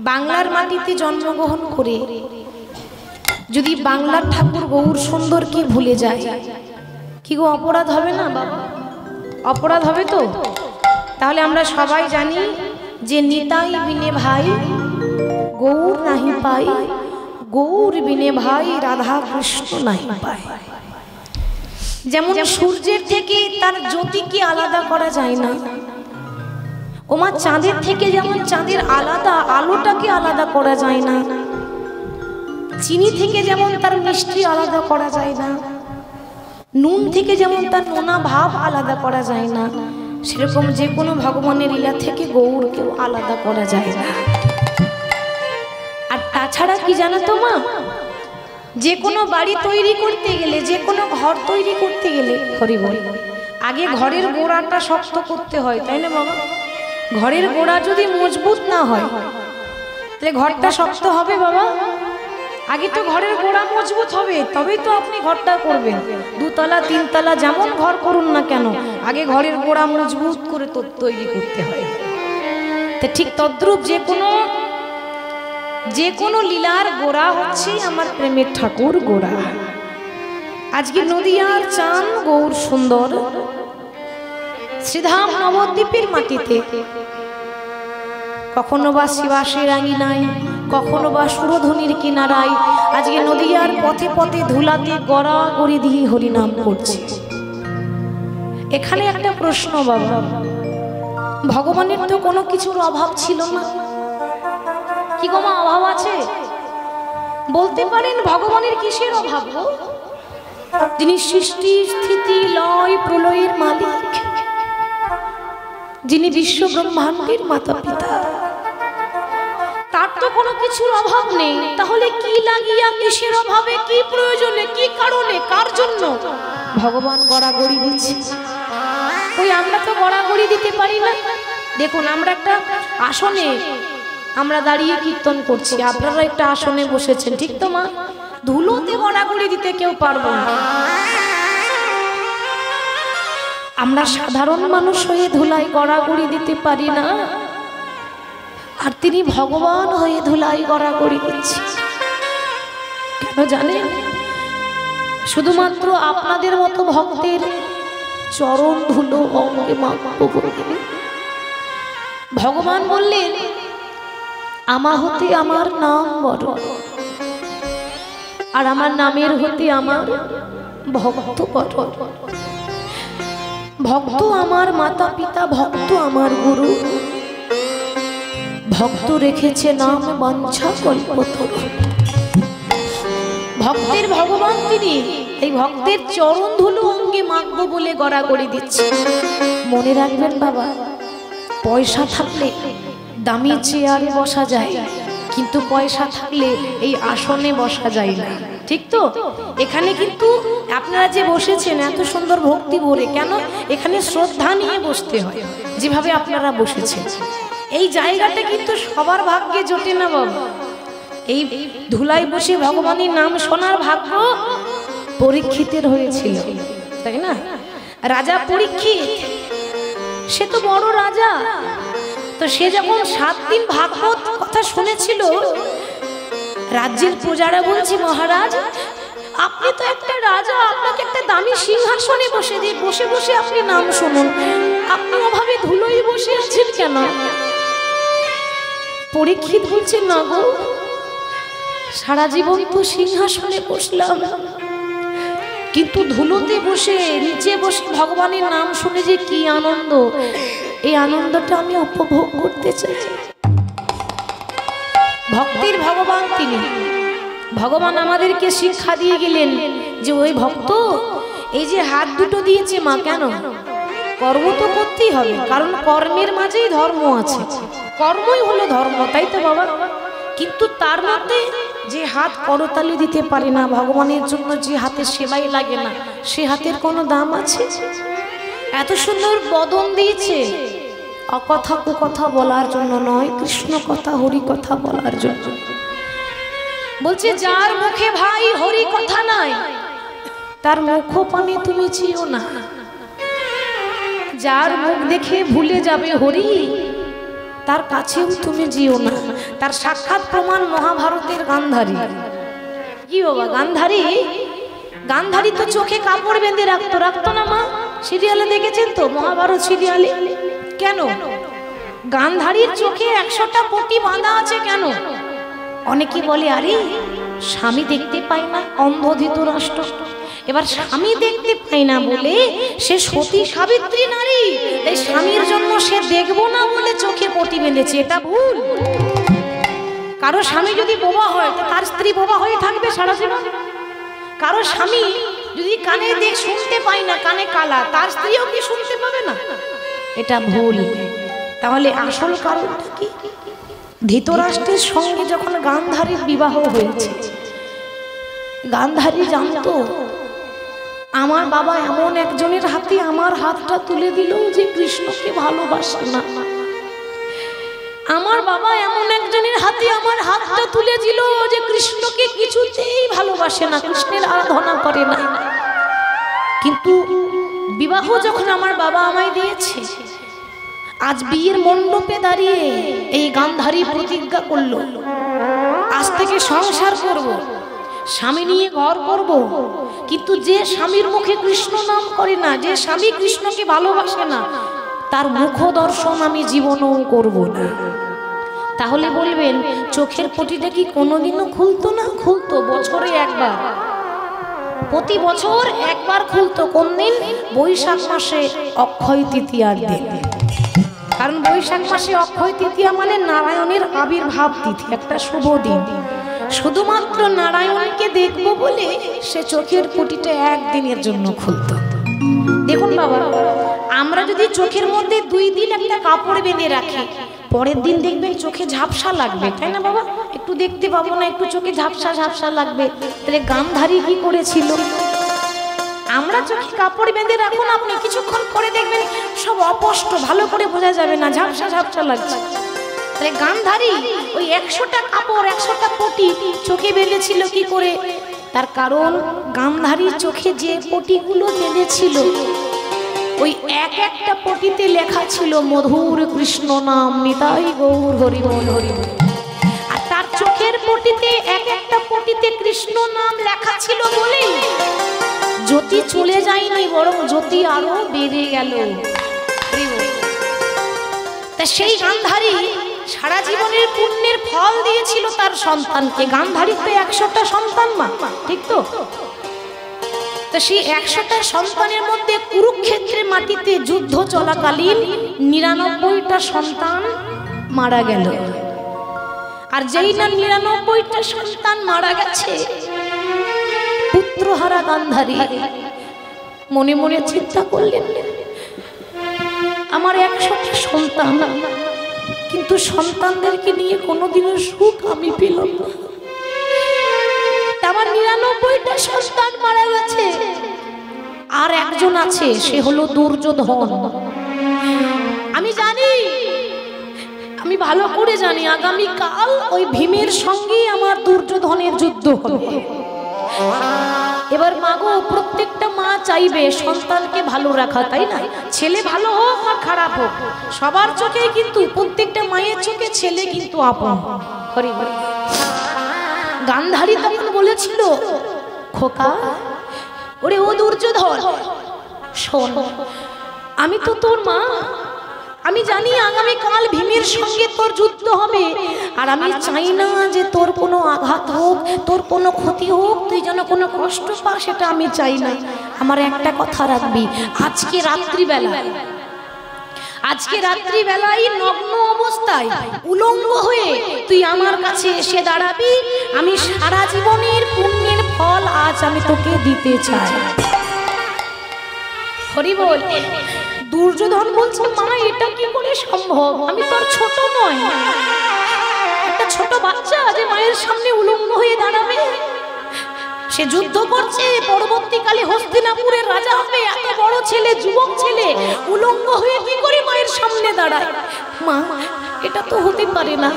বাংলার মাটিতে জন্মগ্রহণ করে যদি বাংলার ঠাকুর গৌর সুন্দরকে ভুলে যায় কি গো অপরাধ হবে না বাবা? অপরাধ হবে তো? তাহলে আমরা সবাই জানি যে নিতাই বিনে ভাই গৌর নাহি পাই, গৌর বিনে ভাই রাধা কৃষ্ণ নাহি পায়। যেমন সূর্যের থেকে তার জ্যোতিকে আলাদা করা যায় না, ওমা চাঁদের থেকে যেমন চাঁদের আলাদা আলোটাকে আলাদা করা যায় না, চিনি থেকে যেমন তার মিষ্টি আলাদা করা যায় না, নুন থেকে যেমন তার নোনা ভাব আলাদা করা যায় না, সেরকম যে কোনো ভগবানের লীলা থেকে গৌরকেও আলাদা করা যায় না। আর তাছাড়া কি জানো তো মা, যে কোনো বাড়ি তৈরি করতে গেলে, যে কোনো ঘর তৈরি করতে গেলে হরি বল আগে ঘরের গোড়াটা শক্ত করতে হয়, তাই না বাবা? ঘরের গোড়া যদি মজবুত না হয় তাহলে ঘরটা শক্ত হবে বাবা? আগে তো ঘরের গোড়া মজবুত হবে, তবেই তো আপনি ঘরটা করবেন। দুতলা তিনতলা যেমন ঘর করুন না কেন, আগে ঘরের গোড়া মজবুত করে তো তৈরি করতে হয়। তো ঠিক তদ্রূপ যে কোনো লীলার গোড়া হচ্ছে আমার প্রেমের ঠাকুর গোড়া। আজকে নদিয়ার চান গৌর সুন্দর শ্রীধাম নবদ্বীপের মাটিতে কখনো বা শিবাসের আঙিনায়, কখনো বা সুরধ্বনির কিনারায় আজকে নদিয়ার পথে পথে ধুলাতে গড়াগড়ি দিয়ে হরিনাম করছে। এখানে একটা প্রশ্ন বাবা, ভগবানের তো কোনো কিছুর অভাব ছিল না, কি গো মা অভাব আছে? বলতে পারেন ভগবানের কিসের অভাব? যিনি সৃষ্টি স্থিতি লয় প্রলয়ের মালিক, যিনি বিশ্ব ব্রহ্মাণ্ডের মাতা পিতা, তার তো কোনো কিছুর অভাব নেই। তাহলে কি লাগিয়া, কিসের অভাবে, কি প্রয়োজনে, কি কারণে, কার জন্য ভগবান গড়াগড়ি দিচ্ছে? ওই আমরা তো গড়াগড়ি দিতে পারি না। দেখুন আমরা একটা আসনে আমরা দাঁড়িয়ে কীর্তন করছি, আপনারা একটা আসনে বসেছেন, ঠিক তো মা? ধুলোতে গড়াগড়ি দিতে কেউ পারবো না। আমরা সাধারণ মানুষ হয়ে ধুলাই গড়াগড়ি দিতে পারি না, আর তিনি ভগবান হয়ে ধুলাই গড়াগড়ি দিচ্ছে। কেন জানেন? শুধুমাত্র আপনাদের মতো ভক্তের চরণ ধুলো অঙ্গে মাখবো বলে। ভগবান বললেন আমা হতে আমার নাম বড়, আর আমার নামের হতে আমার ভক্ত বড়। ভক্ত আমার মাতা পিতা, ভক্ত আমার গুরু, ভক্ত রেখেছে নাম বাঞ্ছা কল্পতরু। ভক্তের ভগবান তিনি, এই ভক্তের চরণ ধুলো অঙ্গে মাখবো বলে গড়াগড়ি দিচ্ছে। মনে রাখবেন বাবা, পয়সা থাকলে দামি চেয়ারে বসা যায়, কিন্তু পয়সা থাকলে এই আসনে বসা যায় না, ঠিক তো? এখানে কিন্তু আপনারা যে বসেছেন এত সুন্দর ভক্তি ভরে, কেন? এখানে শ্রদ্ধা নিয়ে বসতে হয়, যেভাবে আপনারা বসেছেন। এই জায়গাটা কিন্তু সবার ভাগ্যে জোটে না বাবা। এই ধুলায় বসে ভগবানের নাম শোনার ভাগ্য পরীক্ষিতের হয়েছিল, তাই না? রাজা পরীক্ষিত, সে তো বড় রাজা, তো সে যখন 7 দিন ভাগবত কথা শুনেছিল, রাজ্যের প্রজারা বলছে মহারাজ আপনি তো একটা রাজা, আপনাকে একটা দামি সিংহাসনে বসে দিয়ে বসে বসে আপনি নাম শুনুন, আপনি ওভাবে ধুলোয় বসে আছেন কেন? পরীক্ষিত বলছে না গো, সারা জীবন তো সিংহাসনে বসলাম, কিন্তু ধুলোতে বসে নিচে বসে ভগবানের নাম শুনে যে কি আনন্দ, এই আনন্দটা আমি উপভোগ করতে চাই। ভক্তির ভগবান তিনি। ভগবান আমাদেরকে শিক্ষা দিয়ে গেলেন যে ওই ভক্ত এই যে হাত দুটো দিয়েছে মা, কেন? কর্ম তো করতেই হবে, কারণ কর্মের মাঝেই ধর্ম আছে, কর্মই হলো ধর্ম, তাই তো বাবা? কিন্তু তার মধ্যে যে হাত করতালি দিতে পারে না, ভগবানের জন্য যে হাতের সেবাই লাগে না, সে হাতের কোনো দাম আছে? এত সুন্দর বদন দিয়েছে, অকথা কুকথা বলার জন্য নয়, কৃষ্ণ কথা হরি কথা বলার জন্য। বলছে যার মুখে ভাই হরি কথা নাই, তার মুখ পানে তুমি চেয়েও না। যার মুখ দেখে ভুলে যাবে হরি, তার কাছেও তুমি যেও না। তার সাক্ষাৎ প্রমাণ মহাভারতের গান্ধারী। কি বাবা, গান্ধারী তো চোখে কাপড় বেঁধে রাখতো না মা? সিরিয়ালে দেখেছেন তো, মহাভারত সিরিয়ালে। কেন গান্ধারীর চোখে 100টা পটি বাঁধা আছে কেন? অনেকে বলে আরে স্বামী দেখতে পায় না, অন্ধ ধৃতরাষ্ট্র। এবার স্বামী দেখতে পায় না বলে সে সতী সাবিত্রী নারী, তাই স্বামীর জন্য সে দেখবো না বলে চোখে পটি বেঁধেছে। এটা ভুল। কারো স্বামী যদি বোবা হয় তো তার স্ত্রী বোবা হয়ে থাকবে সারা জীবন। কারো স্বামী যদি কানে দেখ শুনতে পায় না, কানে কালা, তার স্ত্রীও কি শুনতে পাবে না? এটা ভুল। তাহলে আসল কারণটা কি? ধৃতরাষ্ট্রের সঙ্গে যখন গান্ধারীর বিবাহ হয়েছে, গান্ধারী জানতো আমার বাবা এমন একজনের হাতে আমার হাতটা তুলে দিল যে কৃষ্ণকে ভালোবাসে না। আমার বাবা এমন একজনের হাতে আমার হাতটা তুলে দিল যে কৃষ্ণকে কিছুতেই ভালোবাসে না, কৃষ্ণের আরাধনা করে না। কিন্তু বিবাহ যখন আমার বাবা আমায় দিয়েছে, আজ বিয়ের মণ্ডপে দাঁড়িয়ে এই গান্ধারী প্রতিজ্ঞা করলো আজ থেকে সংসার করব, স্বামী নিয়ে ঘর করব। কিন্তু যে স্বামীর মুখে কৃষ্ণ নাম করে না, যে স্বামী কৃষ্ণকে ভালোবাসে না, তার মুখ দর্শন আমি জীবনেও করব না। তাহলে বলবেন চোখের পটিটা কি কোনোদিনও খুলতো না? খুলতো, বছরে একবার, প্রতি বছর একবার খুলতো। কোন দিন? বৈশাখ মাসে অক্ষয় তৃতীয়ার দিন। কারণ বৈশাখ মাসে অক্ষয় তৃতীয়া মানে নারায়ণের আবির্ভাব তিথি, একটা শুভ দিন। শুধুমাত্র নারায়ণকে দেখবো বলে সে চোখের পটিটা একদিনের জন্য খুলতো। দেখুন বাবা, আমরা যদি চোখের মধ্যে 2 দিন একটা কাপড় বেঁধে রাখি, পরের দিন দেখবেন চোখে ঝাপসা লাগবে, তাই না বাবা? একটু দেখতে পাবো না, একটু চোখে ঝাপসা লাগবে। তাহলে গান্ধারী কি করেছিল? আমরা চোখে কাপড় বেঁধে রাখুন, আপনি কিছুক্ষণ পরে দেখবেন সব অস্পষ্ট, ভালো করে বোঝা যাবে না, ঝাপসা লাগছে। তাহলে গান্ধারী ওই 100টা কাপড়, 100টা পটি চোখে বেঁধেছিল কি করে? তার কারণ গান্ধারীর চোখে যে পটিগুলো বেঁধেছিল, ওই একটা পটিতে লেখা ছিল মধুর কৃষ্ণ নাম, নিতাই গৌর হরি বল হরি বল। আর তার চোখের পটিতে একটা পটিতে কৃষ্ণ নাম লেখা ছিল বলেই জ্যোতি চলে যায়নি, বরং জ্যোতি আরো বেড়ে গেল। তা সেই গান্ধারী সারা জীবনের পুণ্যের ফল দিয়েছিল তার সন্তানকে। গান্ধারী তো 100টা সন্তান মা, ঠিক তো? তো সেই 100টা সন্তানের মধ্যে কুরুক্ষেত্রের মাটিতে যুদ্ধ চলাকালীন 99টা সন্তান মারা গেল। আর যেই না 99টা সন্তান মারা গেছে, পুত্রহারা গান্ধারী মনে মনে চিন্তা করলেন আমার 100টা সন্তান, কিন্তু সন্তানদেরকে নিয়ে কোনোদিনও সুখ আমি পেলাম না। আমার 99টা সন্তান মারা গেছে, আর একজন আছে, সে হলো দুর্যোধন। আমি জানি, আমি ভালো করে জানি আগামীকাল ওই ভীমের সঙ্গে আমার দুর্যোধনের যুদ্ধ হবে। এবার মাগো, প্রত্যেকটা মা চাইবে সন্তানকে ভালো রাখা, তাই না? ছেলে ভালো হোক আর খারাপ হোক, সবার চোখে কিন্তু, প্রত্যেকটা মায়ের চোখে ছেলে কিন্তু আপন। হরি হরি। গান্ধারী তখন বলেছিল, খোকা, ওরে ও দুর্যোধন, শোন, আমি তো তোর মা, আমি জানি আগামীকাল ভীমের সঙ্গে তোর যুদ্ধ হবে, আর আমি চাই না যে তোর কোনো আঘাত হোক, তোর কোনো ক্ষতি হোক, তুই যেন কোনো কষ্ট পাস, সেটা আমি চাই না। আমার একটা কথা রাখবি, আজকে রাত্রিবেলায় নগ্ন অবস্থায় উলঙ্গ হয়ে তুই আমার কাছে এসে দাঁড়াবি। আমি সারা জীবনের পুণ্যের ফল আজ আমি তোকে দিতে চাই। হরি বল। দুর্যোধন বলছে, মা এটা কি করে সম্ভব? আমি তো আর ছোট নয়, একটা ছোট বাচ্চা যে মায়ের সামনে উলঙ্গ হয়ে দাঁড়াবে। সে যুদ্ধ করছে, পরবর্তীকালে হস্তিনাপুরের রাজা হবে, এত বড় ছেলে, যুবক ছেলে উলঙ্গ হয়ে কি করে মায়ের সামনে দাঁড়ায়? মা এটা তো হতে পারে না।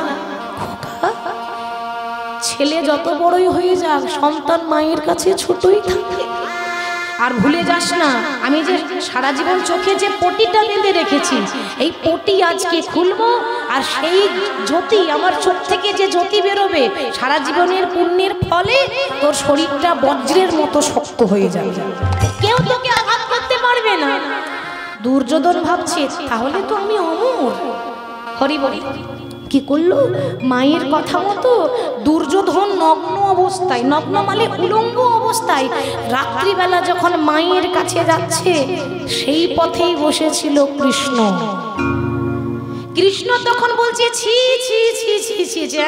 ছেলে যত বড়ই হয়ে যাক, সন্তান মায়ের কাছে ছোটই থাকে। আর ভুলে যাস না, আমি যে সারা জীবন চোখে যে পটিটা বেঁধে রেখেছি, এই পটি আজকে খুলবো, আর সেই জ্যোতি, আমার চোখ থেকে যে জ্যোতি বেরোবে, সারা জীবনের পুণ্যের ফলে তোর শরীরটা বজ্রের মতো শক্ত হয়ে যাবে, কেউ তোকে আঘাত করতে পারবে না। দুর্যোধন ভাবছে তাহলে তো আমি অমর। হরি বলি কি করলো, মায়ের কথা মতো দুর্যোধন নগ্ন অবস্থায়, নগ্ন মানে উলঙ্গ অবস্থায়, রাত্রিবেলা যখন মায়ের কাছে যাচ্ছে সেই পথেই বসেছিল কৃষ্ণ। কৃষ্ণ তখন বলছে ছি ছি ছি ছি ছি,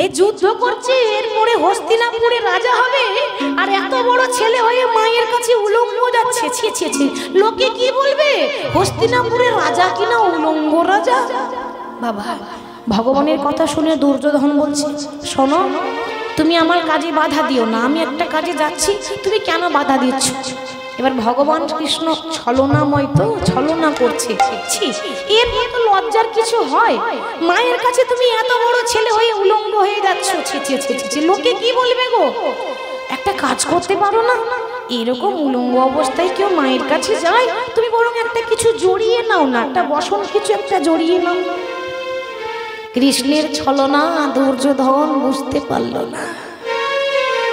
এই যুদ্ধ করছে, এরপরে হস্তিনাপুরে রাজা হবে, আর এত বড় ছেলে হয়ে মায়ের কাছে উলঙ্গ যাচ্ছে, ছি ছি ছি, লোকে কি বলবে, হস্তিনাপুরের রাজা কিনা উলঙ্গ রাজা। বাবা, ভগবানের কথা শুনে দুর্যোধন বলছে শোনো, তুমি আমার কাজে বাধা দিও না, আমি একটা কাজে যাচ্ছি, তুমি কেন বাধা দিচ্ছ? এবার ভগবান কৃষ্ণ ছলনাময় তো, ছলনা করছে, এর মতো লজ্জার কিছু হয়? মায়ের কাছে তুমি এত বড় ছেলে হয়ে উলঙ্গ হয়ে যাচ্ছ, লোকে কি বলবে গো? একটা কাজ করতে পারো না? এরকম উলঙ্গ অবস্থায় কেউ মায়ের কাছে যায়? তুমি বরং একটা কিছু জড়িয়ে নাও না, একটা বসন কিছু একটা জড়িয়ে নাও। কৃষ্ণের ছলনা দুর্যোধন বুঝতে পারল না।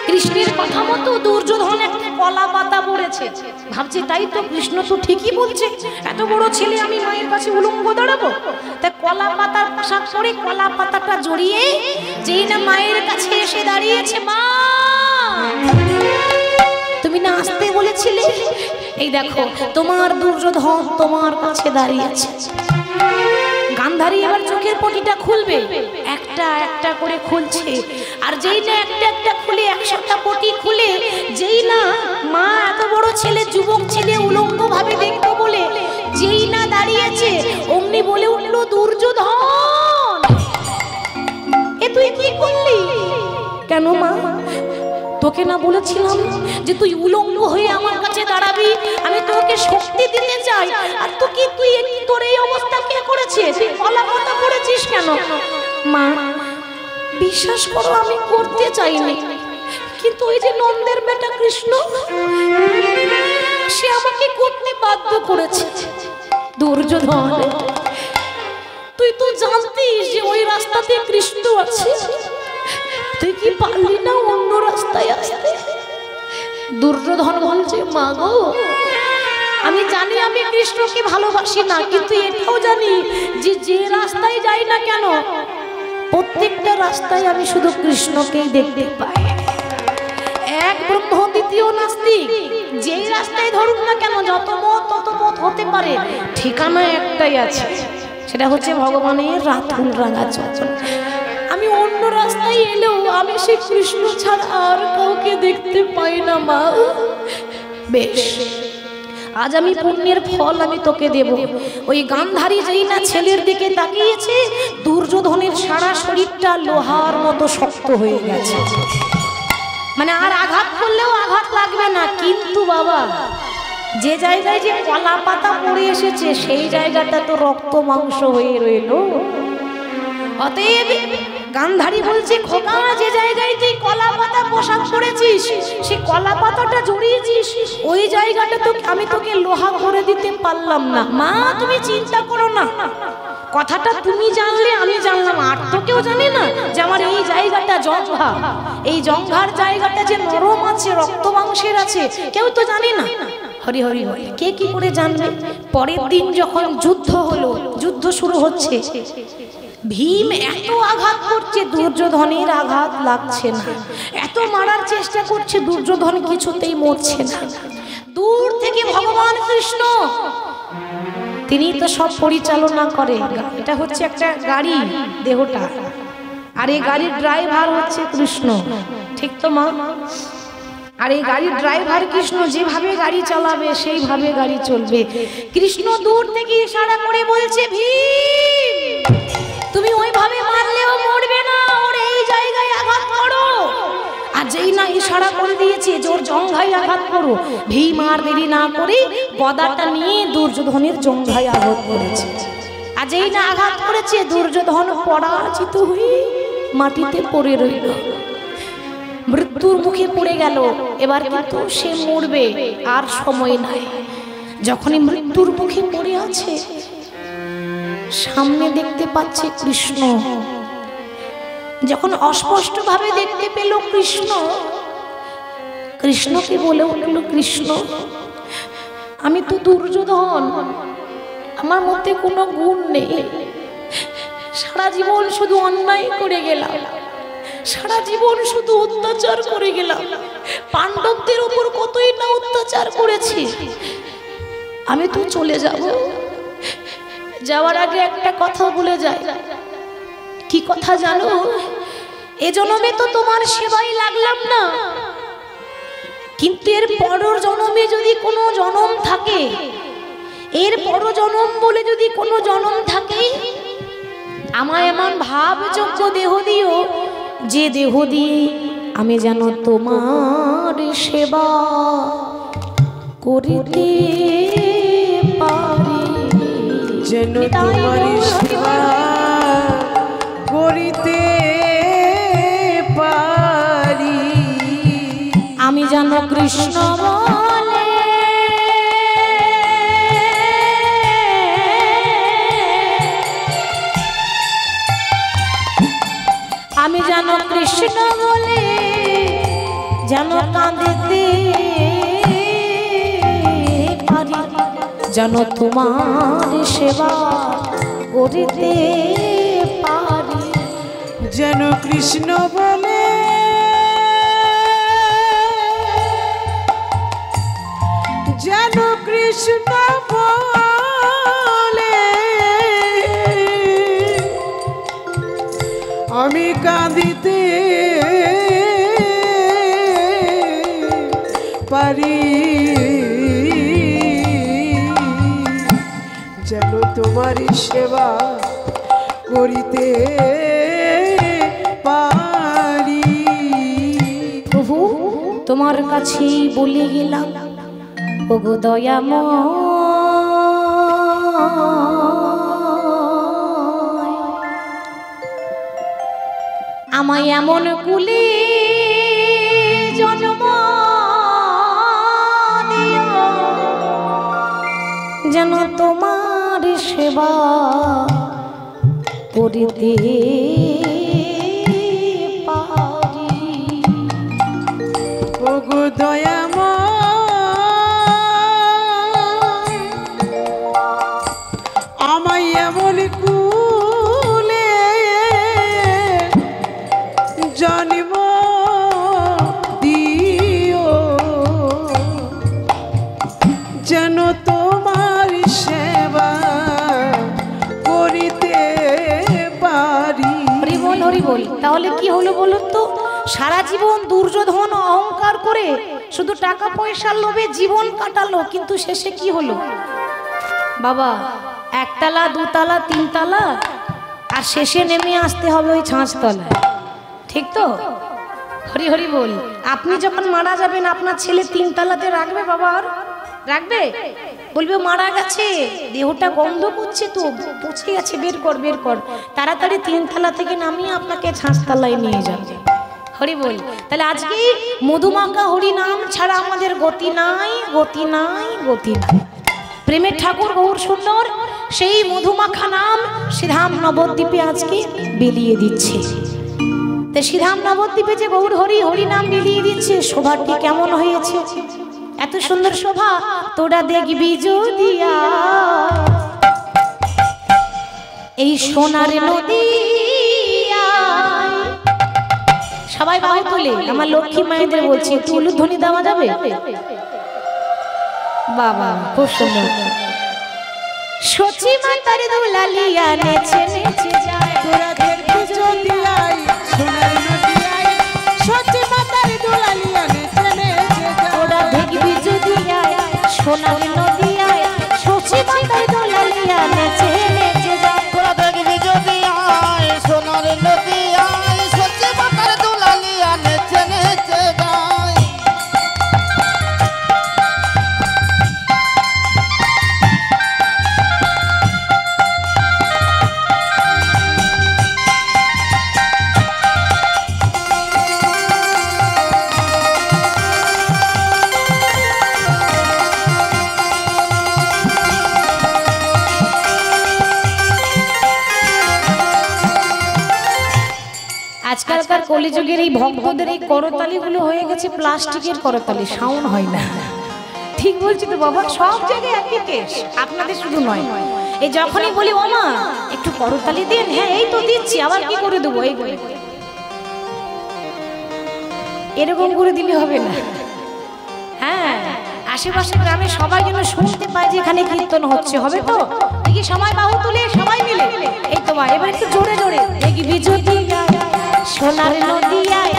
কৃষ্ণের কথা মতো দুর্যোধন একটা কলা পাতা পড়েছে, ভাবছে তাই তো, কৃষ্ণ তো ঠিকই বলছে, এত বড় ছেলে আমি মায়ের কাছে উলঙ্গ দাঁড়াবো। তাই কলা পাতার পোশাক পরে কলা পাতাটা জড়িয়ে যেই না মায়ের কাছে এসে দাঁড়িয়েছে, মা তুমি না আসতে বলেছিলে, এই দেখো তোমার দুর্যোধন তোমার কাছে দাঁড়িয়েছে। গান্ধারী এবার চোখের পটিটা খুলবে, একটা একটা করে খুলছে, আর যেই না একটা একটা খুলে 100টা পটি খুলে, যেই না মা এত বড় ছেলে, যুবক ছেলে উলঙ্গ ভাবে দেখবো বলে যেই না দাঁড়িয়েছে, অমনি বলে উঠলো দুর্যোধন, এ তুই কি করলি? কেন মা, তোকে না বলেছিলাম যে তুই উলঙ্গ হয়ে আমার কাছে দাঁড়াবি, আমি তোকে শক্তি দিতে চাই, আর তুই তোর এই অবস্থা কে করেছে? তুই কলা পাতা পড়েছিস কেন? মা বিশ্বাস করো আমি করতে চাইনি, কিন্তু ওই যে নন্দের বেটা কৃষ্ণ, সে আমাকে করতে বাধ্য করেছে। দুর্যোধন তুই তো জানতিস যে ওই রাস্তাতে কৃষ্ণ আছে, তুই কি পারলি না অন্য রাস্তায় আসতে? দুর্যোধন বলছে মা গো, আমি জানি আমি কৃষ্ণকে ভালোবাসি না, কিন্তু এটাও জানি যে যে রাস্তায় যাই না কেন, প্রত্যেকটা রাস্তায় আমি শুধু কৃষ্ণকেই দেখতে পাই। এক ব্রহ্ম দ্বিতীয় নাস্তিক, যেই রাস্তায় ধরুন না কেন, যত মত তত পথ হতে পারে, ঠিকানা একটাই আছে, সেটা হচ্ছে ভগবানের রাতুল রাঙা চরণ। আমি অন্য রাস্তায় এলেও আমি সেই কৃষ্ণ ছাড়া আর কাউকে দেখতে পাই না মা। বেশ, আজ আমি পুণ্যের ফল আমি তোকে দেব। ওই গান্ধারী যেই না ছেলের দিকে তাকিয়েছে, দুর্যোধনের সারা শরীরটা লোহার মতো শক্ত হয়ে গেছে, মানে আর আঘাত করলেও আঘাত লাগবে না। কিন্তু বাবা, যে জায়গায় যে কলা পাতা পড়ে এসেছে সেই জায়গাটা তো রক্ত মাংস হয়ে রইল। অতএব গান্ধারী বলছে, খোকা যে জায়গায় তুই কলা পাতা পোশাক পরেছিস, সে কলা পাতাটা জড়িয়েছিস, ওই জায়গাটা তো আমি তোকে লোহা করে দিতে পারলাম না। মা তুমি চিন্তা করো না, কথাটা তুমি জানলে আমি জানলাম, আর তো কেউ জানে না যে আমার এই জায়গাটা জঙ্ঘা, এই জঙ্ঘার জায়গাটা যে নরম আছে, রক্ত মাংসের আছে, কেউ তো জানে না। হরি হরি হরি, কে কি করে জানবে? পরের দিন যখন যুদ্ধ হলো, যুদ্ধ শুরু হচ্ছে, ভীম এত আঘাত করছে, দুর্যোধনের আঘাত লাগছে না, এত মারার চেষ্টা করছে, দুর্যোধন কিছুতেই মরছে না। দূর থেকে ভগবান কৃষ্ণ, তিনি তো সব পরিচালনা করে, এটা হচ্ছে একটা গাড়ি দেহটা, আর এই গাড়ির ড্রাইভার হচ্ছে কৃষ্ণ, ঠিক তো মা? আর এই গাড়ির ড্রাইভার কৃষ্ণ, যেভাবে গাড়ি চালাবে সেইভাবে গাড়ি চলবে। কৃষ্ণ দূর থেকে ইশারা করে বলছে, ভীম তুমি ওইভাবে মারলেও মরবে না, ওর এই জায়গায় আঘাত করো। আর যেই না ইশারা করে দিয়েছে জোর জঙ্ঘায় আঘাত করো, ভীম আর দেরি না করে গদাটা নিয়ে দুর্যোধনের জঙ্ঘায় আঘাত করেছে। আর যেই না আঘাত করেছে, দুর্যোধন পরাজিত হয়ে মাটিতে পড়ে রইল। মৃত্যুর মুখে পড়ে গেল। এবার কিন্তু সে মরবে, আর সময় নাই। যখনই মৃত্যুর মুখে পড়ে আছে, সামনে দেখতে পাচ্ছে কৃষ্ণ। যখন অস্পষ্ট ভাবে দেখতে পেল কৃষ্ণ, কৃষ্ণকে বলে উঠল, কৃষ্ণ আমি তো দুর্যোধন, আমার মধ্যে কোনো গুণ নেই, সারা জীবন শুধু অন্যায় করে গেলাম, সারা জীবন শুধু অত্যাচার করে গেলাম, পাণ্ডবদের উপর কতই না অত্যাচার করেছি, আমি তো চলে যাব। যাওয়ার আগে একটা কথা বলে যায়। কি কথা জানো? এ জন্মে তো তোমার সেবাই লাগলাম না, কিন্তু এর পরের জন্মে যদি কোনো জন্ম থাকে, এর পর জন্ম বলে যদি কোনো জন্ম থাকে, আমায় এমন ভাবযোগ্য দেহ দিও, যে দেহ দিয়ে আমি যেন তোমার সেবা করিতে পারি, যেন তোমার সেবা করিতে পারি। আমি যেন কৃষ্ণ বলে আমি যেন কৃষ্ণ বলে যেন কাঁদিতে পারি, যেন তোমার সেবা করিতে পারি। যেন কৃষ্ণ বলে যেন কৃষ্ণ বলে আমি কাঁদিতে পারি, যেন তোমার সেবা করিতে পারি। প্রভু তোমার কাছেই বলে গেলাম, ওগো দয়াময়, আমায় এমন কুলে জন্ম দিও, যেন তোমার সেবা করিতে পারি। ওগো দয়াময়, আমায় এমন কুলে জন্ম দিও, যেন তোমার সেবা করিতে পারি। হরি বল, হরি বল। তাহলে কি হলো বলুন তো? সারা জীবন দুর্যোধন অহংকার করে শুধু টাকা পয়সার লোভে জীবন কাটালো, কিন্তু শেষে কি হলো বাবা? একতলা, দুতলা, তিনতলা, আর শেষে নেমে আসতে হবে ওই ছাঁচতলায়, ঠিক তো? হরি হরি বল। আপনি যখন মারা যাবেন, আপনার ছেলে তিনতলাতে রাখবে বাবা? আর রাখবে? বলবে মারা গেছে, দেহটা গন্ধ করছে তো, পচে গেছে, বের কর বের কর। তাড়াতাড়ি তিনতলা থেকে নামিয়ে আপনাকে ছাঁচতলায় নিয়ে যাবে। হরি বল। তাহলে আজকে মধুমাখা হরি নাম ছাড়া আমাদের গতি নাই, গতি নাই, গতি নাই। প্রেমের ঠাকুর গৌর সুন্দর সেই মধুমাখা নাম শ্রীধাম নবদ্বীপে আজকে বিলিয়ে দিচ্ছে। তো শ্রীধাম নবদ্বীপে যে গৌর হরি হরি নাম বিলিয়ে দিচ্ছে, শোভাটি কেমন হয়েছে? এত সুন্দর শোভা তোরা দেখবি যদিয়া এই সোনার নদী। সবাই বাহু তোলে, আমার লক্ষ্মী মায়েদের বলছি, একটু উলুধ্বনি দেওয়া যাবে? বাবা খুব সুন্দর। সচি মাতার দুলালিয়া নেচে নেচে যায়, তোরা দেখবি যদিয়াই সোনার নদিয়াই, সচি মাতার দুলালিয়া নেচে নেচে যায়। তোরা দেখবি যদিয়াই সোনার নদিয়ায়, সচি মাতার দুলালিয়া নেচে নেচে যায়। তোরা দেখবি যদিয়াই সোনার নদিয়াই, সচি মাতার দুলালিয়া নেচে নেচে যায়। আজকালকার কলিযুগের এই ভক্তদের এই করতালিগুলো হয়ে গেছে প্লাস্টিকের করতালি, সাউন্ড হয় না। ঠিক বলছি তো বাবা, সব জায়গায় একই কেস, আপনাদের শুধু নয়। এই যখনই বলি ও মা একটু করতালি দিন, হ্যাঁ এই তো দিচ্ছি, আবার কি করে দেবো, এই বলে এরকম করে দিলে হবে না। হ্যাঁ, আশেপাশে গ্রামে সবাই যেন শুনতে পায় যে এখানে কীর্তন হচ্ছে, হবে তো? দেখি সবাই বাহু তুলে সবাই মিলে, এই তো ভাই এবার একটু জোরে জোরে দেখি বিজুতি সোনার নদিয়ায়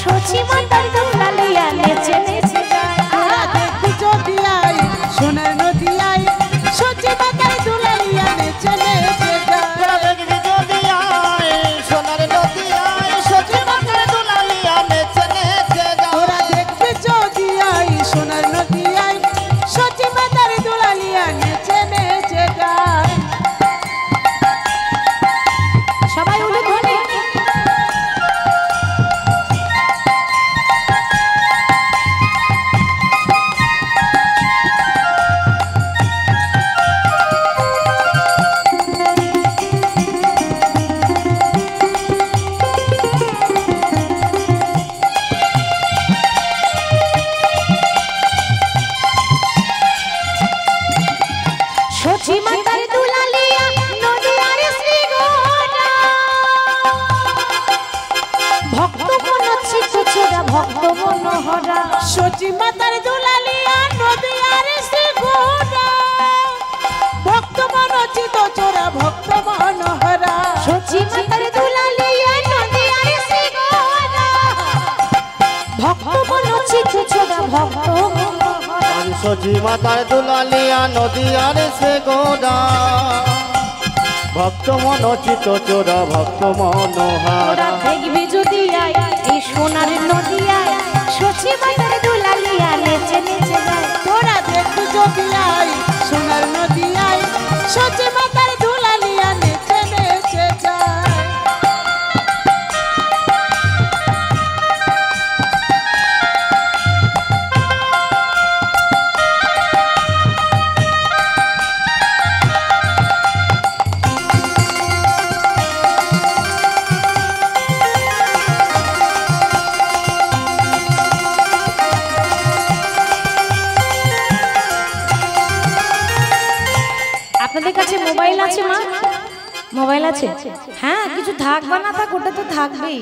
সচি মাতার দোলালিয়া নেচে নেচে যায়। তোরা দেখবি যদি আই সোনার নদিয়ায় সচি মাতার দোলালিয়া নেচে নেচে যায়। তোরা দেখবি যদি আয় সোনার নদিয়ায় সচি মাতার দোলালিয়া নেচে নেচে যায়। তোরা দেখবি যদি আই সোনার নদিয়ায় সচি মাতার দোলালিয়া নেচে নেচে যায়। সবাই উলে ধরে সচি মাতার দোলালিয়া নদিয়ার শ্রীগোটা ভক্ত মনোচিত ছোড়া ভক্ত মনোহরা। সচি মাতার দোলালিয়া নদিয়ার শ্রীগোটা ভক্ত মনোচিত চোরা ভক্ত মনোহরা। সচি মাতার দোলালিয়া নদিয়ার শ্রীগোটা ভক্ত মনোচিত ছোড়া ভক্ত মনোহরা। সচি মাতার দোলালিয়া নদিয়ার সে গোডা ভক্ত মনোচিত চোরা ভক্ত মনোহারা। তোরা দেখবি যদি আয় এই সোনার নদিয়ায় সচি মাতার দোলালিয়া নেচে নেচে যায়। তোরা দেখবি যদি আই সোনার নদিয়ায় সচি মাতার দোলালিয়া নেচে নেচে যায়। আপনাদের কাছে মোবাইল আছে মা? মোবাইল আছে? হ্যাঁ, কিছু থাকবে না থাক ওটা তো থাকবেই,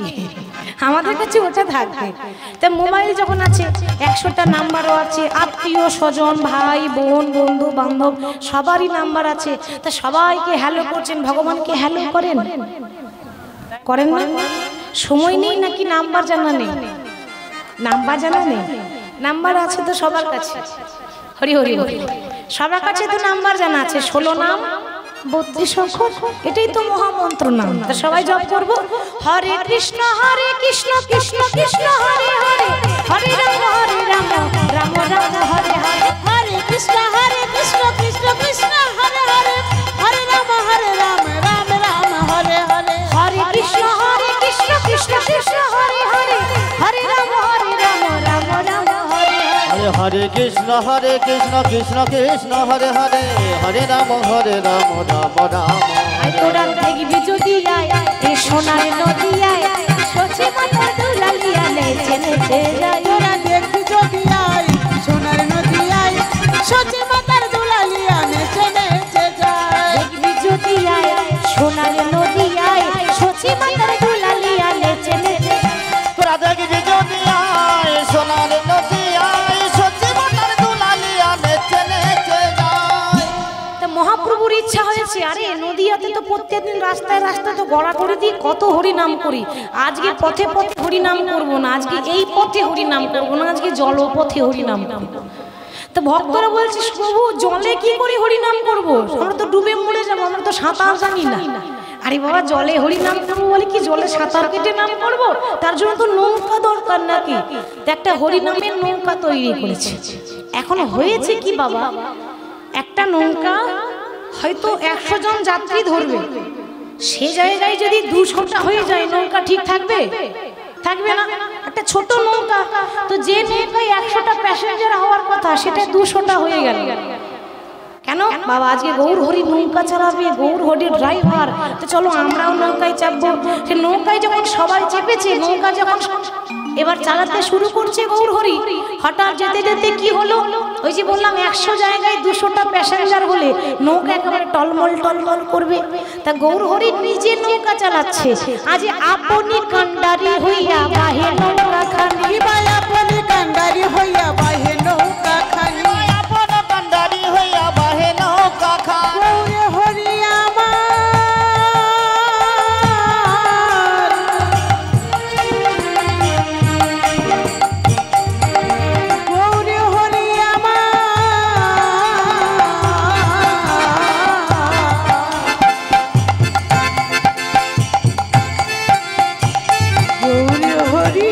আমাদের কাছে ওটা থাকবে। তা মোবাইল যখন আছে 100টা নাম্বারও আছে, আত্মীয় স্বজন ভাই বোন বন্ধু বান্ধব সবারই নাম্বার আছে। তা সবাইকে হ্যালো করছেন, ভগবানকে হ্যালো করেন করেন না? সময় নেই নাকি নাম্বার জানা নেই? নাম্বার জানা নেই, নাম্বার আছে তো সবার কাছে। হরি হরি হরি, সবার কাছে তো নাম্বার জানা আছে, 16 নাম 32 অক্ষর, এটাই তো মহামন্ত্র নাম। তা সবাই জপ করব, হরে কৃষ্ণ কৃষ্ণ কৃষ্ণ হরে হরে, হরে রাম রাম রাম হরে হরে। হরে কৃষ্ণ কৃষ্ণ কৃষ্ণ হরে হরে, হরে রাম রাম রাম হরে হরে। হরে কৃষ্ণ কৃষ্ণ কৃষ্ণ হরে হরে, হরে রাম রাম রাম হরে হরে। হরে কৃষ্ণ কৃষ্ণ কৃষ্ণ হরে হরে, হরে রাম রাম রাম। আর তোরা দেখবি যদি আয় এই সোনার নদিয়ায় সচি মাতার দোলালিয়া নেচে নেচে যায়। তোরা দেখবি যদি আই সোনার নদিয়ায় সচি মাতার দোলালিয়া নেচে নেচে যায়। দেখবি যদি আয় সোনার নদিয়ায় সচি মাতার দোলালিয়া নেচে নেচে। তোরা দেখবি যদি আয় সোনার নদিয়ায় সচি মাতার দোলালিয়া নেচে নেচে যায়। তা মহাপ্রভুর ইচ্ছা হয়েছে, আরে নদিয়াতে তো প্রত্যেকদিন রাস্তায় রাস্তায় তো গড়াগড়ি দিয়ে কত হরি নাম করি, আজকে পথে পথে হরি নাম করবো না, আজকে এই পথে হরি নাম করবো না, আজকে জলপথে হরি নাম করবো। তো ভক্তরা বলছিস প্রভু জলে কি করে হরি নাম করবো, আমরা তো ডুবে মরে যাবো, আমরা তো সাঁতার জানি না। আরে বাবা জলে হরি নাম করবো বলে কি জলে সাঁতার কেটে নাম করবো? তার জন্য তো নৌকা দরকার নাকি? তো একটা হরি নামের নৌকা তৈরি করেছে। এখন হয়েছে কি বাবা, একটা নৌকা হয়তো 100 জন যাত্রী ধরবে, সে জায়গায় যদি 200টা হয়ে যায় নৌকা ঠিক থাকবে? থাকবে না। একটা ছোট নৌকা, তো যে নৌকায় 100টা প্যাসেঞ্জার হওয়ার কথা সেটা 200টা হয়ে গেল, কেন বাবা আজকে গৌর হরি নৌকা চালাবে, গৌর হরির ড্রাইভার, তো চলো আমরাও নৌকায় চাপবো। সে নৌকায় যখন সবাই চেপেছে, নৌকা যখন এবার চালাতে শুরু করছে গৌর হরি, হঠাৎ যেতে যেতে কি হলো, ওই যে বললাম 100 জায়গায় 200টা প্যাসেঞ্জার হলে নৌকা একেবারে টলমল টলমল করবে। তা গৌর হরি নিজে নৌকা চালাচ্ছে। আজ আপনি কান্ডারি হইয়া বাহে নৌকা খানি, আপনি কান্ডারি হইয়া বাহে নৌকা খানি, আপন কান্ডারি হইয়া বাহে নৌকা খান। গৌরে হরি আমার, গৌরে হরি আমার, গৌরে হরি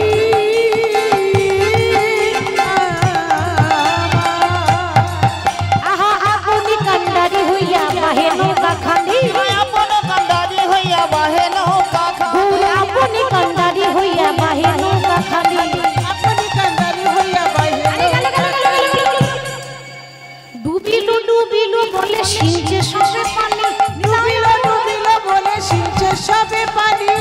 আহা আপনি কান্ডারি হইয়া বাহে নৌকা খানি, আপন কান্ডারি হইয়া বাহে নৌকা খান। গৌর আপনি কান্ডারি হইয়া বাহে নৌকা খানি। আপনি কান্ডারি হইয়া বাহে ডুবিলু ডুবিলু বলে সিঞ্চে সবে পানি, ডুবিল ডুবিল বলে সিঞ্চে সবে পানি,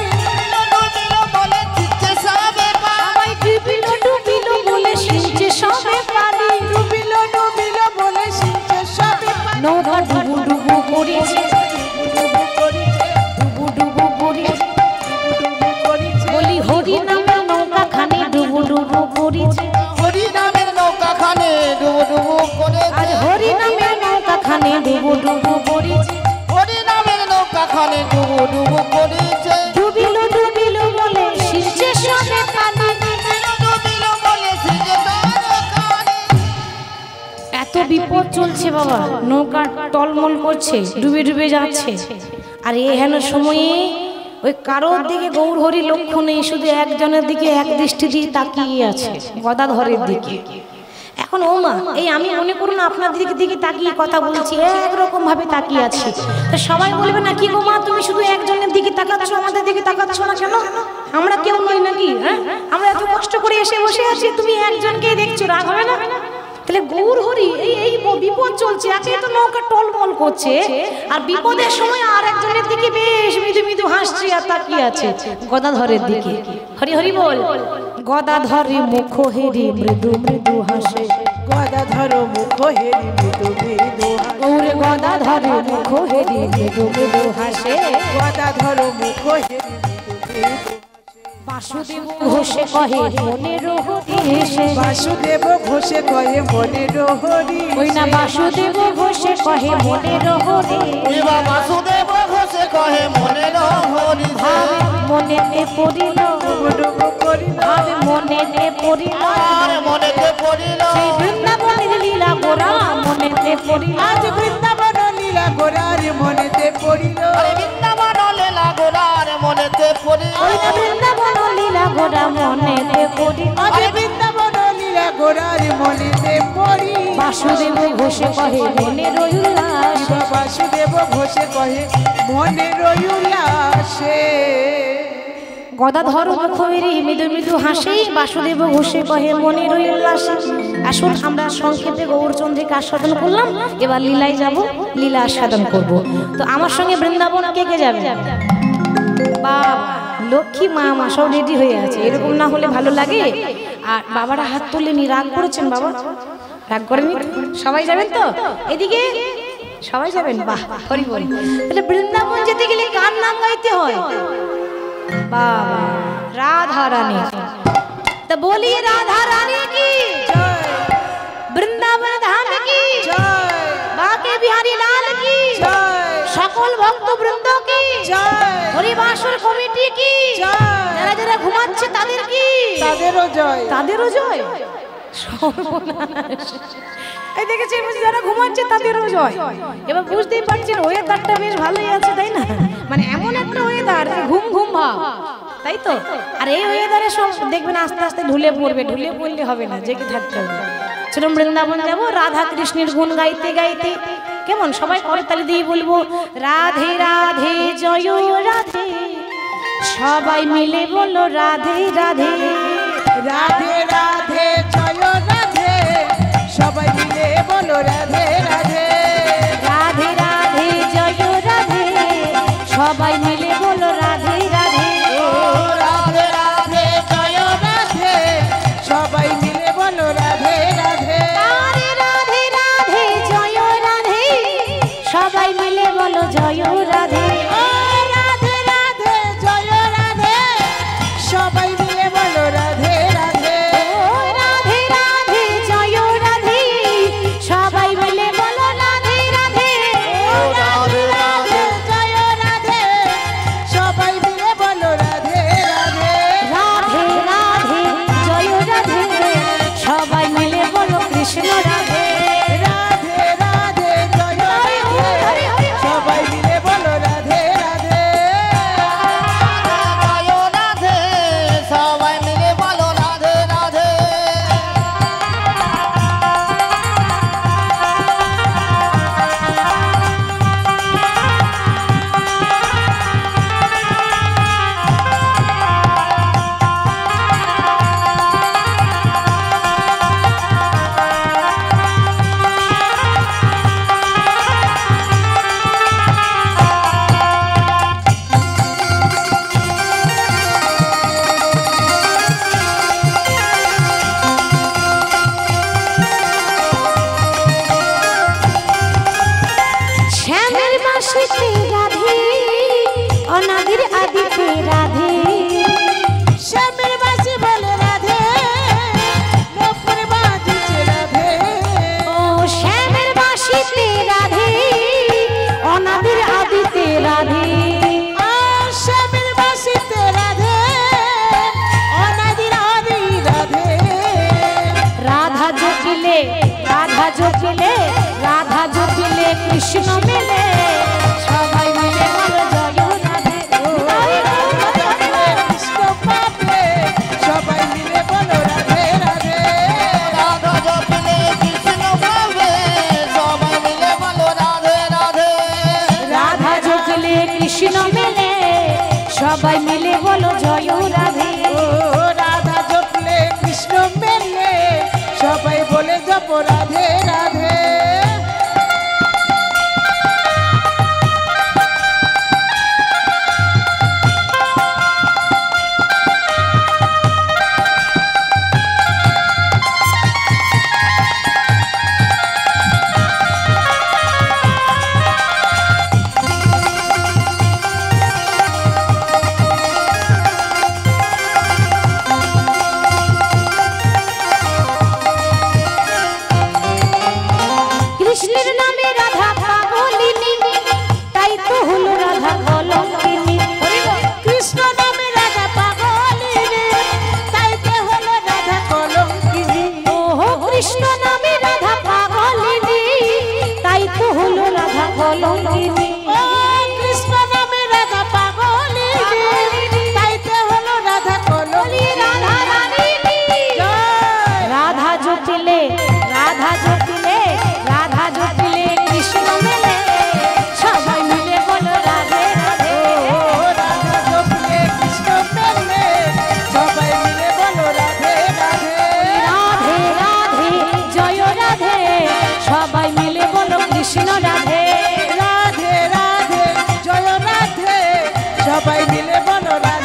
ডুবিল বলে চিচ্ছে সবে পান। আমায় ডুবিলু ডুবিলু বলে সিঞ্চে সবে পানি। ডুবিল ডুবিল বলে সিঞ্চে সবে পানি, নৌকা ডুবু ডুবু করেছে, ডুবু করিছে, ডুবু ডুবু করেছে, ডুবু করিছে, বলি হরি নামে নৌকা খানি ডুবু ডুবু করেছে। হরি নামের নৌকা খানে ডুবু ডুবু করে। আজ হরি নামে নৌকা খানি ডুবু ডুবু করেছে। হরি নামের নৌকা খানে ডুবু ডুবু করেছে। ডুবিলু ডুবিলু বলে সিঞ্চে সবে পানি। ডুবিল বলে সিজে তার কানে। এত বিপদ চলছে বাবা, নৌকা টলমল করছে, ডুবে ডুবে যাচ্ছে। আর এহেন সময়ে ওই কারোর দিকে গৌর হরি লক্ষ্য নেই, শুধু একজনের দিকে এক দৃষ্টি দিয়ে তাকিয়ে আছে, গদাধরের দিকে। এখন ও মা, এই আমি মনে করুন আপনার দিকে তাকিয়ে কথা বলছি, একরকম ভাবে তাকিয়ে আছি, তো সবাই বলবে না কি গো মা তুমি শুধু একজনের দিকে তাকাচ্ছ, আমাদের দিকে তাকাচ্ছ না কেন? আমরা কেউ নই নাকি? হ্যাঁ, আমরা এত কষ্ট করে এসে বসে আছি, তুমি একজনকেই দেখছো, রাগ হবে না? তাহলে গৌর হরি এই বিপদ চলছে, একে তো নৌকা টলমল করছে, আর বিপদের সময় আর একজনের দিকে বেশ মৃদু মৃদু হাসছে আর তাকিয়ে আছে গদাধরের দিকে। হরি হরি বল। গদাধরে মুখ হেরি মৃদু মৃদু হাসে, গদাধর মুখ হেরি মৃদু মৃদু হাসে, গৌরে গদাধরে মুখ হেরি মৃদু মৃদু হাসে। গদাধর মুখ হেরি মৃদু মৃদু, বাসুদেব ঘোষে কহে মনের হরি এসে, বাসুদেব ঘোষে কয়ে মনের হরি, ওই না বাসুদেব ঘোষে কহে মনের হরি। এবার বাসুদেব ঘোষে কহে মনের হরি। ভাবে মনেতে পড়িল, ডুবু ডুবু করিল, ভাবে মনেতে পড়িল, আর মনেতে পড়িল। সেই বৃন্দাবনের লীলা গোরা মনেতে পড়িল। আজ বৃন্দাবন লীলা গোরার মনেতে পড়িল, আরে বৃন্দাবন লীলা গোরার মনেতে পড়িল। ওই না বৃন্দাবন লীলা গোরা মনেতে পড়িল। আজ বৃন্দাবন লীলা গোরার মনেতে পড়ি, বাসুদেব ঘোষে কহে মনের উল্লাস, বাসুদেব ঘোষে কহে মনের উল্লাসে। গদাধর মুখ মেরে মৃদু মৃদু হাসে, বাসুদেব ঘোষে কহে মনের উল্লাসে। আসুন আমরা সংক্ষেপে গৌরচন্দ্রকে আস্বাদন করলাম, এবার লীলায় যাব, লীলা আস্বাদন করব। তো আমার সঙ্গে বৃন্দাবন কে কে যাবে? বাবা লক্ষ্মী মা মা সব রেডি হয়ে আছে, এরকম না হলে ভালো লাগে। আর বাবারা হাত তুলেনি, রাগ করেছেন বাবা? রাগ করেনি? সবাই যাবেন তো? এদিকে সবাই যাবেন? বাহ, হরি বল। তাহলে বৃন্দাবন যেতে গেলে কার নাম গাইতে হয়? বাবা রাধা রানী। তো বলি রাধা রানী কি, বৃন্দাবন ধাম কি, বাকে বিহারী লাল কি, সকল ভক্ত বৃন্দ কি, হরিবাসর কমিটি কি, যারা যারা ঘুমাচ্ছে তাদের কি, তাদেরও জয়, তাদেরও জয়। সর্বনাশ। এই দেখেছেন যারা ঘুমাচ্ছে তাদেরও জয়। এবার বুঝতেই পারছেন ওয়েদারটা বেশ ভালোই আছে, তাই না? মানে এমন একটা ওয়েদার ঘুম ঘুম ভাব, তাই তো? আর এই ওয়েদারে সব দেখবেন আস্তে আস্তে ঢুলে পড়বে, ঢুলে পড়লে হবে না, জেগে থাকতে হবে। চলুন বৃন্দাবন যাবো, রাধা কৃষ্ণের গুণ গাইতে গাইতে। কেমন সবাই করতালি দিয়ে বলবো রাধে রাধে জয় রাধে, সবাই মিলে বলো রাধে রাধে, রাধে রাধে জয় রাধে, সবাই মিলে বলো রাধে রাধে, সবাই মিলে বলো রাধে রাধে। ও রাধে রাধে জয় রাধে, সবাই মিলে বলো রাধে রাধে। আরে রাধে রাধে জয় রাধে, সবাই মিলে বলো জয় রাধে। ও রাধে রাধে জয় রাধে, সবাই মিলে বলো রাধে রাধে। ও রাধে রাধে জয় রাধে, সবাই মিলে বলো রাধে রাধে। ও রাধে রাধে জয় রাধে, সবাই মিলে বলো রাধে রাধে। রাধে রাধে জয় রাধে, সবাই মিলে বলো কৃষ্ণ রাধে। রাধে রাধে জয় রাধে, সবাই মিলে বলো রাধে রাধে। জয় রাধে, সবাই মিলে বলো রাধে রাধে। শ্যামের বাঁশিতে রাধে, অনাদির আদিতে রাধে। শ্যামের বাঁশি বলে রাধে, নপুর বাজিছে রাধে। ও শ্যামের বাঁশিতে রাধে, অনাদির আদিতে রাধে। আর শ্যামের বাঁশিতে রাধে, অনাদির আদি রাধে। রাধা জপিলে, রাধা জপিলে, রাধা জপিলে কৃষ্ণ মেলে, সবাই মিলে বলো জয় রাধে। কৃষ্ণ পাবে, সবাই মিলে বলো রাধে রাধে। রাধা জপিলে কৃষ্ণ পাবে, সবাই মিলে বলো রাধে রাধে। রাধা জপিলে কৃষ্ণ মেলে, সবাই মিলে বলো জয় রাধে। ও রাধা জপলে কৃষ্ণ মেলে, সবাই বলে জপ রাধে রাধে। কৃষ্ণের নামে রাধা পাগলিনী, তাই তো হলো রাধা কলঙ্কিনী। কৃষ্ণ নামে রাধা পাগলিনী, তাইতে হলো রাধা কলঙ্কিনী। ওহো কৃষ্ণ নামে রাধা পাগলিনী, তাই তো হলো রাধা কলঙ্কিনী। ও কৃষ্ণ নামে রাধা পাগলিনী, তাইতে হলো রাধা কলঙ্কিনী। রাধা রানী জয়। রাধা জপিলে, রাধা জপিলে, রাধা জপিলে কৃষ্ণ মেলে, সবাই মিলে বলো রাধে রাধে। ও রাধা জপলে কৃষ্ণ মেলে, সবাই মিলে বলো রাধে রাধে। রাধে রাধে জয় রাধে, সবাই মিলে বলো কৃষ্ণ রাধে। রাধে রাধে জয় রাধে, সবাই মিলে বলো রাধে